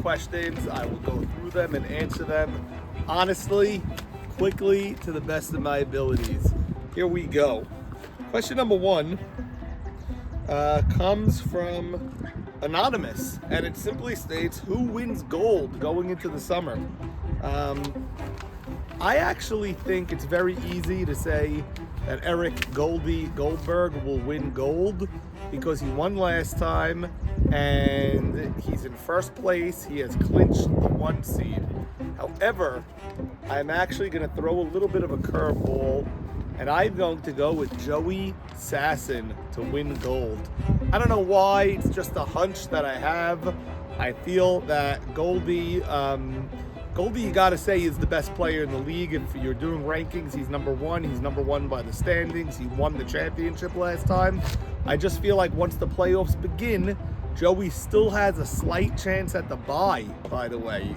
questions. I will go through them and answer them honestly, quickly, to the best of my abilities. Here we go. Question number one comes from Anonymous, and it simply states, who wins gold going into the summer? I actually think it's very easy to say that Eric Goldberg will win gold because he won last time and he's in first place. He has clinched the 1 seed. However, I'm actually going to throw a little bit of a curveball, and I'm going to go with Joey Sasson to win gold. I don't know why, it's just a hunch that I have. I feel that Goldie, you gotta say, is the best player in the league. If you're doing rankings, he's number one. He's number one by the standings. He won the championship last time. I just feel like once the playoffs begin, Joey still has a slight chance at the bye, by the way.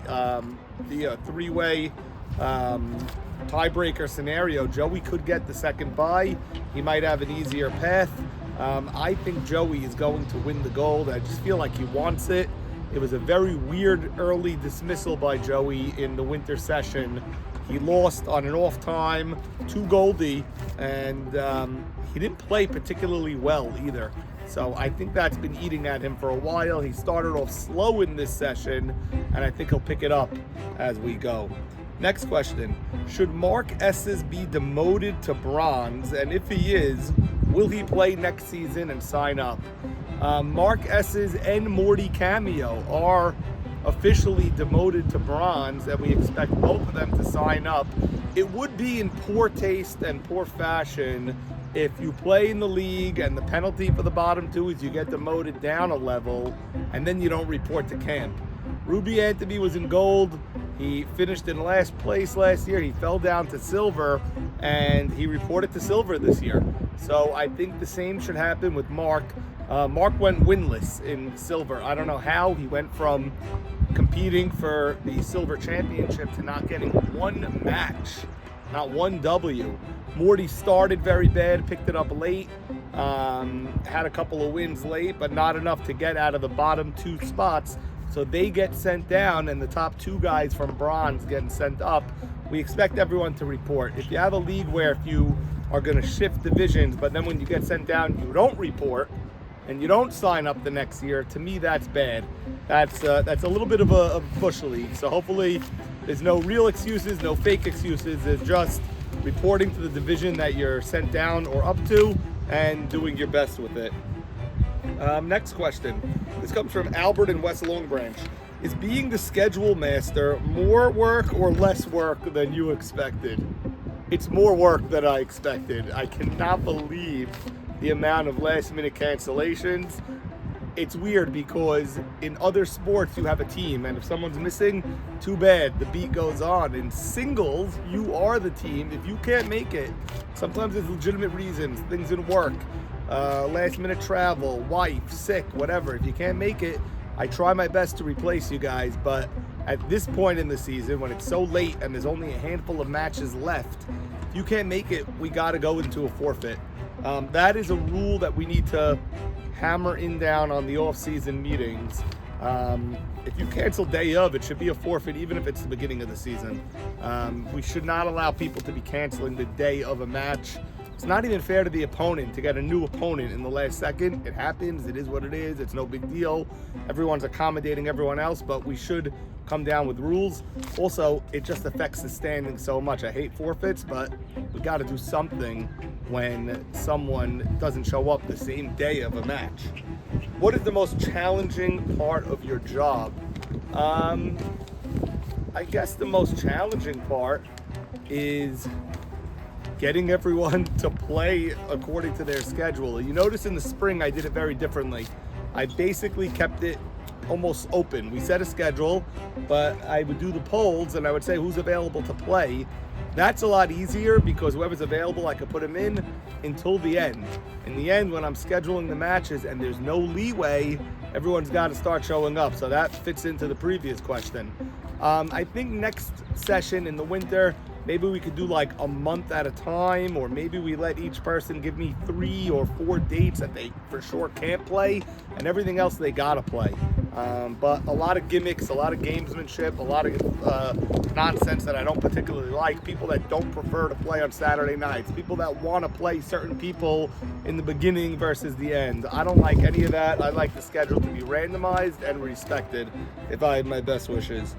The three-way tiebreaker scenario, Joey could get the second bye. He might have an easier path. I think Joey is going to win the gold. I just feel like he wants it. It was a very weird early dismissal by Joey in the winter session. He lost on an off time to Goldie, and he didn't play particularly well either. So I think that's been eating at him for a while. He started off slow in this session, and I think he'll pick it up as we go. Next question. Should Mark Esses be demoted to bronze? And if he is, will he play next season and sign up? Mark Esses and Morty Cameo are officially demoted to bronze, and we expect both of them to sign up. It would be in poor taste and poor fashion if you play in the league and the penalty for the bottom two is you get demoted down a level and then you don't report to camp. Ruby Anthony was in gold. He finished in last place last year. He fell down to silver, and he reported to silver this year. So I think the same should happen with Mark. Mark went winless in silver. I don't know how he went from competing for the silver championship to not getting one match, not one W. Morty started very bad, picked it up late, had a couple of wins late, but not enough to get out of the bottom two spots. So they get sent down, and the top two guys from bronze getting sent up. We expect everyone to report. If you have a league where if you are going to shift divisions, but then when you get sent down, you don't report and you don't sign up the next year, to me that's bad. That's a little bit of a bush league. So hopefully there's no real excuses, no fake excuses. It's just reporting to the division that you're sent down or up to and doing your best with it. Next question. This comes from Albert in West Long Branch. Is being the schedule master more work or less work than you expected? It's more work than I expected. I cannot believe the amount of last-minute cancellations. It's weird because in other sports you have a team, and if someone's missing, too bad, the beat goes on. In singles, you are the team. If you can't make it, sometimes there's legitimate reasons, things didn't work, last-minute travel, wife, sick, whatever. If you can't make it, I try my best to replace you guys, but at this point in the season, when it's so late and there's only a handful of matches left, if you can't make it, we got to go into a forfeit. That is a rule that we need to hammer in down on the off-season meetings. If you cancel day of, it should be a forfeit, even if it's the beginning of the season. We should not allow people to be canceling the day of a match. It's not even fair to the opponent to get a new opponent in the last second. It happens. It is what it is. It's no big deal. Everyone's accommodating everyone else, but we should come down with rules. Also, it just affects the standing so much. I hate forfeits, but we got to do something when someone doesn't show up the same day of a match. What is the most challenging part of your job? I guess the most challenging part is getting everyone to play according to their schedule. You notice in the spring I did it very differently. I basically kept it almost open. We set a schedule, but I would do the polls and I would say who's available to play. That's a lot easier because whoever's available, I could put them in until the end. In the end, when I'm scheduling the matches and there's no leeway, everyone's got to start showing up. So that fits into the previous question. I think next session in the winter, maybe we could do like a month at a time, or maybe we let each person give me 3 or 4 dates that they for sure can't play and everything else they gotta play. But a lot of gimmicks, a lot of gamesmanship, a lot of nonsense that I don't particularly like. People that don't prefer to play on Saturday nights. People that want to play certain people in the beginning versus the end. I don't like any of that. I like the schedule to be randomized and respected if I had my best wishes.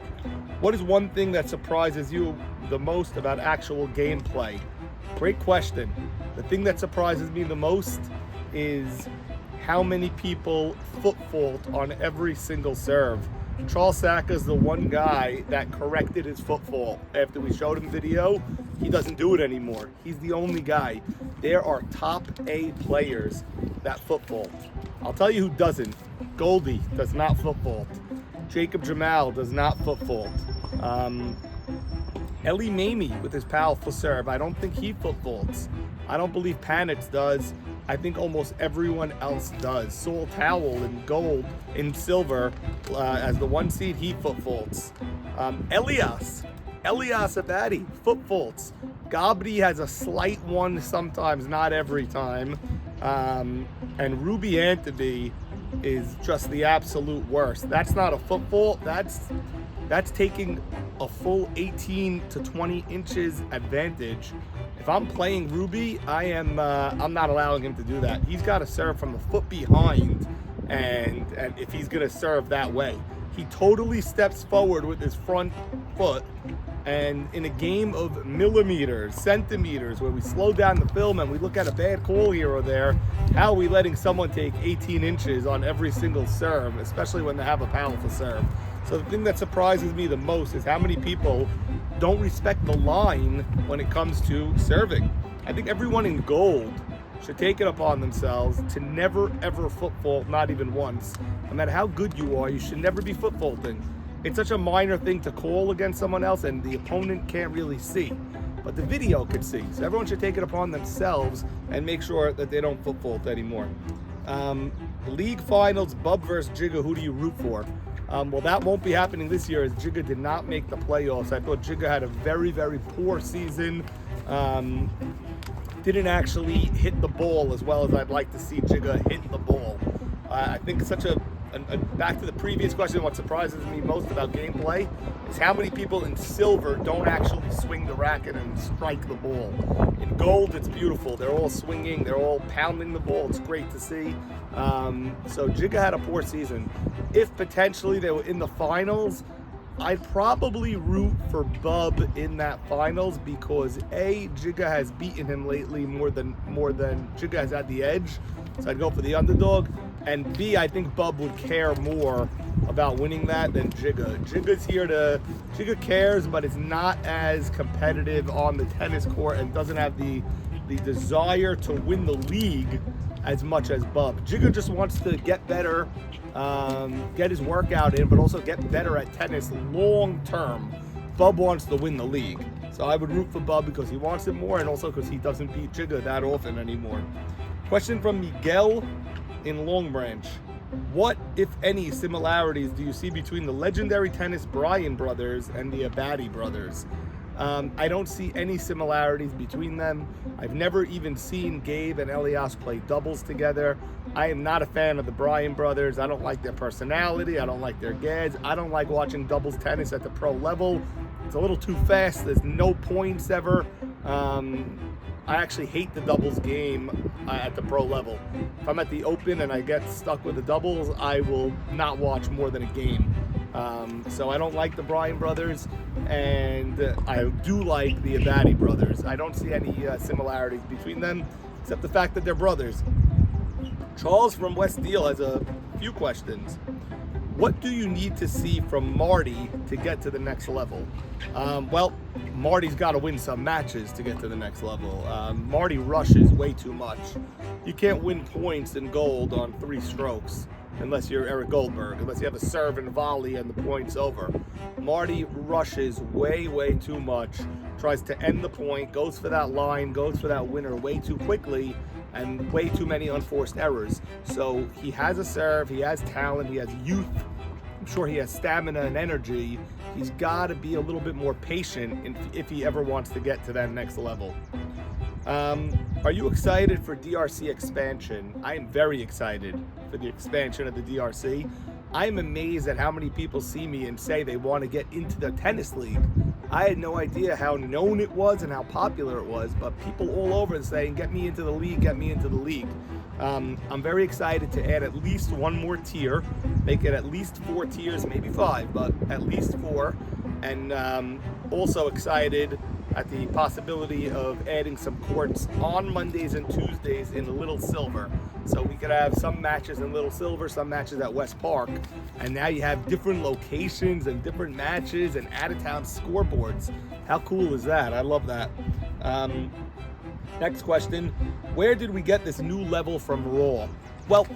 What is one thing that surprises you the most about actual gameplay? Great question. The thing that surprises me the most is how many people foot fault on every single serve. Charles Saka is the one guy that corrected his foot fault. After we showed him video, he doesn't do it anymore. He's the only guy. There are top A players that foot fault. I'll tell you who doesn't. Goldie does not foot fault. Jacob Jamal does not foot fault. Ellie Mamie with his powerful serve, I don't think he foot faults. I don't believe Panitz does. I think almost everyone else does. Saul Towell in gold, in silver, as the 1 seed, he foot faults. Elias Abadi, foot faults. Gabdi has a slight one sometimes, not every time. And Ruby Anthony is just the absolute worst. That's not a foot fault. That's taking a full 18 to 20 inches advantage. If I'm playing Ruby, I'm not allowing him to do that. He's got to serve from the foot behind, and if he's going to serve that way. He totally steps forward with his front foot, and in a game of millimeters, centimeters, where we slow down the film and we look at a bad call here or there, how are we letting someone take 18 inches on every single serve, especially when they have a powerful serve? So the thing that surprises me the most is how many people don't respect the line when it comes to serving. I think everyone in gold should take it upon themselves to never ever foot fault, not even once. No matter how good you are, you should never be foot faulting. It's such a minor thing to call against someone else and the opponent can't really see, but the video can see. So everyone should take it upon themselves and make sure that they don't foot fault anymore. League finals, Bub versus Jigga, who do you root for? Well, that won't be happening this year as Jigga did not make the playoffs. I thought Jigga had a very, very poor season. Didn't actually hit the ball as well as I'd like to see Jigga hit the ball. I think back to the previous question, what surprises me most about gameplay is how many people in silver don't actually swing the racket and strike the ball. In gold, it's beautiful. They're all swinging, they're all pounding the ball. It's great to see. So Jigga had a poor season. If potentially they were in the finals, I'd probably root for Bub in that finals because A, Jigga has beaten him lately more than Jigga has had the edge. So I'd go for the underdog. And B, I think Bub would care more about winning that than Jigga. Jigga cares, but it's not as competitive on the tennis court and doesn't have the desire to win the league as much as Bub. Jigga just wants to get better, get his workout in, but also get better at tennis long term. Bub wants to win the league. So I would root for Bub because he wants it more and also because he doesn't beat Jigga that often anymore. Question from Miguel in Long Branch. What, if any, similarities do you see between the legendary tennis Bryan brothers and the Abadi brothers? I don't see any similarities between them. I've never even seen Gabe and Elias play doubles together. I am not a fan of the Bryan brothers. I don't like their personality. I don't like their gads. I don't like watching doubles tennis at the pro level. It's a little too fast. There's no points ever. I actually hate the doubles game at the pro level. If I'm at the Open and I get stuck with the doubles, I will not watch more than a game. So I don't like the Bryan brothers, and I do like the Abadi brothers. I don't see any similarities between them, except the fact that they're brothers. Charles from West Deal has a few questions. What do you need to see from Marty to get to the next level? Well, Marty's got to win some matches to get to the next level. Marty rushes way too much. You can't win points in gold on 3 strokes unless you're Eric Goldberg, unless you have a serve and volley and the point's over. Marty rushes way, way too much, tries to end the point, goes for that line, goes for that winner way too quickly, and way too many unforced errors. So he has a serve, he has talent, he has youth. I'm sure he has stamina and energy. He's got to be a little bit more patient if he ever wants to get to that next level. Are you excited for DRC expansion? I am very excited for the expansion of the DRC. I'm amazed at how many people see me and say they want to get into the tennis league. I had no idea how known it was and how popular it was, but people all over saying, get me into the league, get me into the league. I'm very excited to add at least one more tier, make it at least 4 tiers, maybe 5, but at least 4. And also excited at the possibility of adding some courts on Mondays and Tuesdays in Little Silver. So we could have some matches in Little Silver, some matches at West Park. And now you have different locations and different matches and out-of-town scoreboards. How cool is that? I love that. Next question, where did we get this new level from Raw? Well,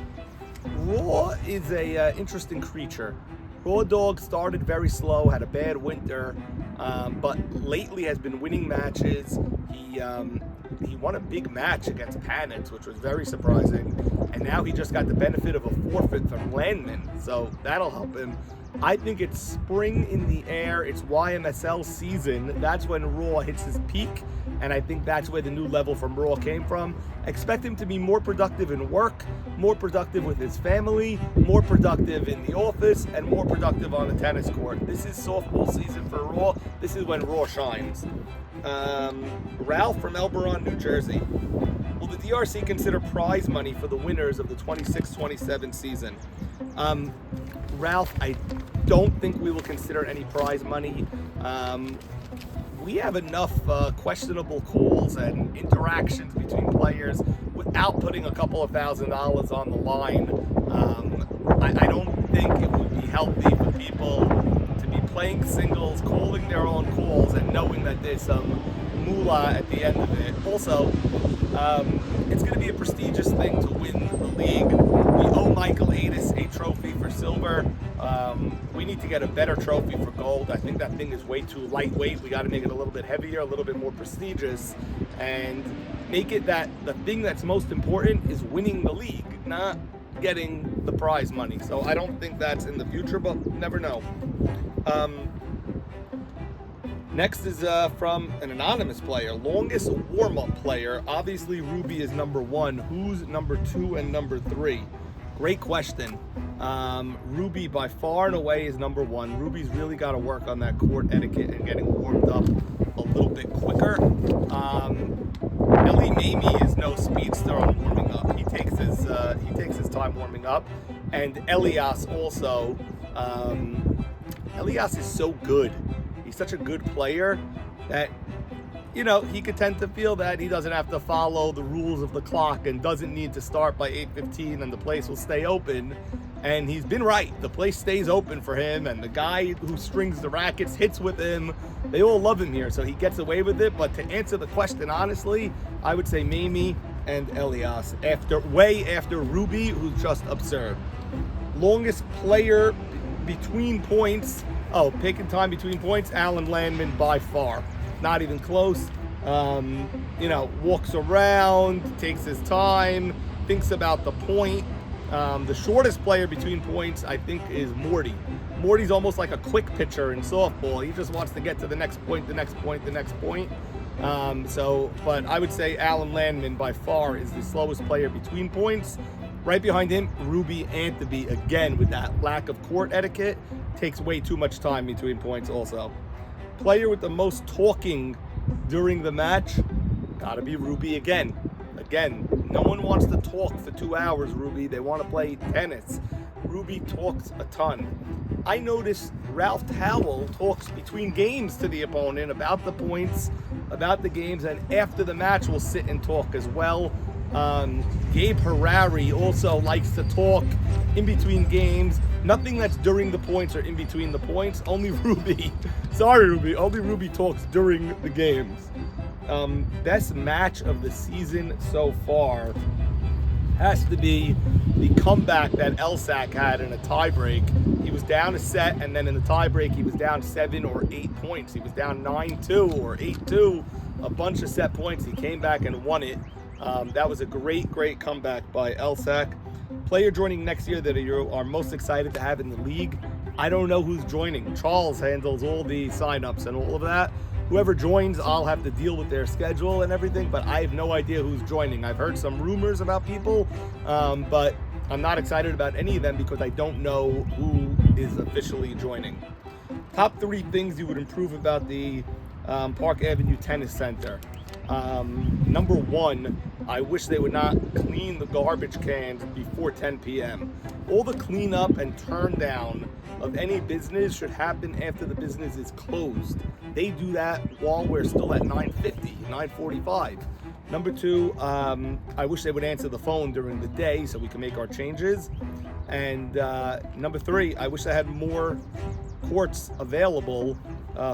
Raw is a interesting creature. Raw Dog started very slow, had a bad winter, but lately has been winning matches. He won a big match against Panitz, which was very surprising, and now he just got the benefit of a forfeit from Landman, so that'll help him. I think it's spring in the air. It's YMSL season. That's when Raw hits his peak, and I think that's where the new level from Raw came from. Expect him to be more productive in work, more productive with his family, more productive in the office, and more productive on the tennis court. This is softball season for Raw. This is when Raw shines. Ralph from Elberon, New Jersey. Will the DRC consider prize money for the winners of the 26-27 season? Ralph, I don't think we will consider any prize money. We have enough questionable calls and interactions between players without putting a couple of $1,000s on the line. I don't think it would be healthy for people to be playing singles, calling their own calls, and knowing that there's some moolah at the end of it. Also, it's going to be a prestigious thing to win the league. We owe Michael Adis a trophy for silver. We need to get a better trophy for gold. I think that thing is way too lightweight. We got to make it a little bit heavier, a little bit more prestigious, and make it that the thing that's most important is winning the league, not getting the prize money. So I don't think that's in the future, but never know. Next is from an anonymous player. Longest warm-up player. Obviously, Ruby is number 1. Who's number 2 and number 3? Great question. Ruby by far and away is number 1. Ruby's really got to work on that court etiquette and getting warmed up a little bit quicker. Ellie Mamie is no speedster on warming up. He takes his time warming up, and Elias also. Elias is so good. He's such a good player that, you know, he could tend to feel that he doesn't have to follow the rules of the clock and doesn't need to start by 8:15 and the place will stay open. And he's been right. The place stays open for him, and the guy who strings the rackets hits with him. They all love him here, so he gets away with it. But to answer the question honestly, I would say Mamie and Elias, way after Ruby, who's just absurd. Longest player between points. Oh, picking time between points, Alan Landman by far. Not even close. Walks around, takes his time, thinks about the point. The shortest player between points, I think, is Morty. Morty's almost like a quick pitcher in softball. He just wants to get to the next point, the next point, the next point. But I would say Alan Landman by far is the slowest player between points. Right behind him, Ruby Anteby, again, with that lack of court etiquette, takes way too much time between points also. Player with the most talking during the match, gotta be Ruby again. Again, no one wants to talk for 2 hours, Ruby. They want to play tennis. Ruby talks a ton. I noticed Ralph Howell talks between games to the opponent about the points, about the games, and after the match will sit and talk as well. Gabe Harari also likes to talk in between games. Nothing that's during the points or in between the points. Only Ruby. Sorry, Ruby. Only Ruby talks during the games. Best match of the season so far has to be the comeback that Elsack had in a tiebreak. He was down a set, and then in the tiebreak, he was down 7 or 8 points. He was down 9-2 or 8-2, a bunch of set points. He came back and won it. That was a great, great comeback by Elsack. Player joining next year that you are most excited to have in the league. I don't know who's joining. Charles handles all the signups and all of that. Whoever joins, I'll have to deal with their schedule and everything, but I have no idea who's joining. I've heard some rumors about people, but I'm not excited about any of them because I don't know who is officially joining. Top 3 things you would improve about the Park Avenue Tennis Center. Number 1, I wish they would not clean the garbage cans before 10 p.m. All the cleanup and turn down of any business should happen after the business is closed. They do that while we're still at 9:50, 9:45. Number 2, I wish they would answer the phone during the day so we can make our changes. And number 3, I wish I had more courts available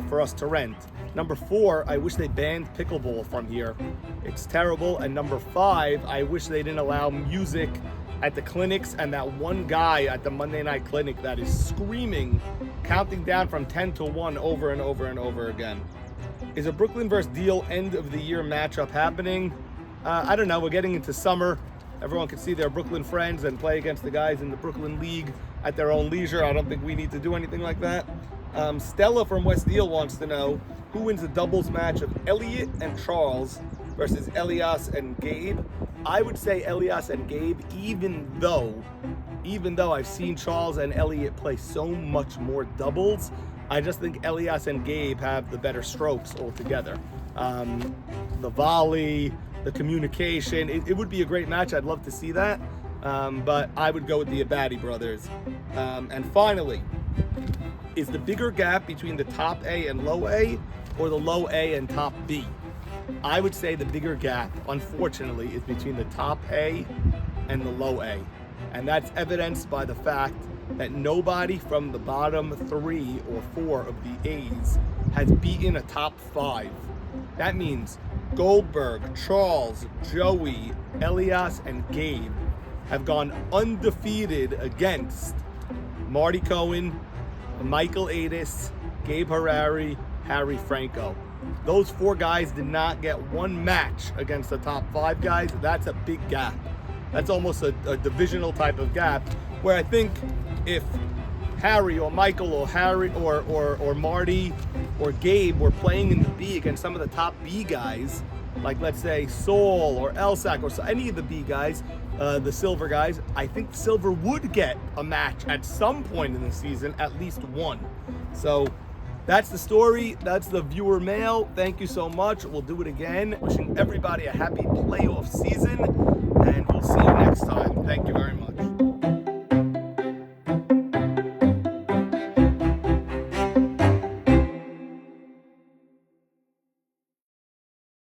for us to rent. Number 4, I wish they banned pickleball from here. It's terrible. And number 5, I wish they didn't allow music at the clinics, and that one guy at the Monday night clinic that is screaming, counting down from 10 to 1 over and over and over again. Is a Brooklyn versus Deal end of the year matchup happening? I don't know. We're getting into summer. Everyone can see their Brooklyn friends and play against the guys in the Brooklyn League at their own leisure. I don't think we need to do anything like that. Stella from West Deal wants to know who wins the doubles match of Elliot and Charles versus Elias and Gabe. I would say Elias and Gabe, even though I've seen Charles and Elliot play so much more doubles. I just think Elias and Gabe have the better strokes altogether. The volley, the communication, it would be a great match. I'd love to see that, but I would go with the Abadi brothers. And finally, is the bigger gap between the top A and low A, or the low A and top B? I would say the bigger gap, unfortunately, is between the top A and the low A. And that's evidenced by the fact that nobody from the bottom 3 or 4 of the A's has beaten a top 5. That means Goldberg, Charles, Joey, Elias, and Gabe have gone undefeated against Marty Cohen, Michael Adis, Gabe Harari, Harry Franco. Those 4 guys did not get one match against the top 5 guys. That's a big gap. That's almost a divisional type of gap, where I think if Harry or Michael or Harry or Marty or Gabe were playing in the B against some of the top B guys, like let's say Saul or Elsack or any of the B guys, the Silver guys, I think Silver would get a match at some point in the season, at least one. So that's the story. That's the viewer mail. Thank you so much. We'll do it again. Wishing everybody a happy playoff season.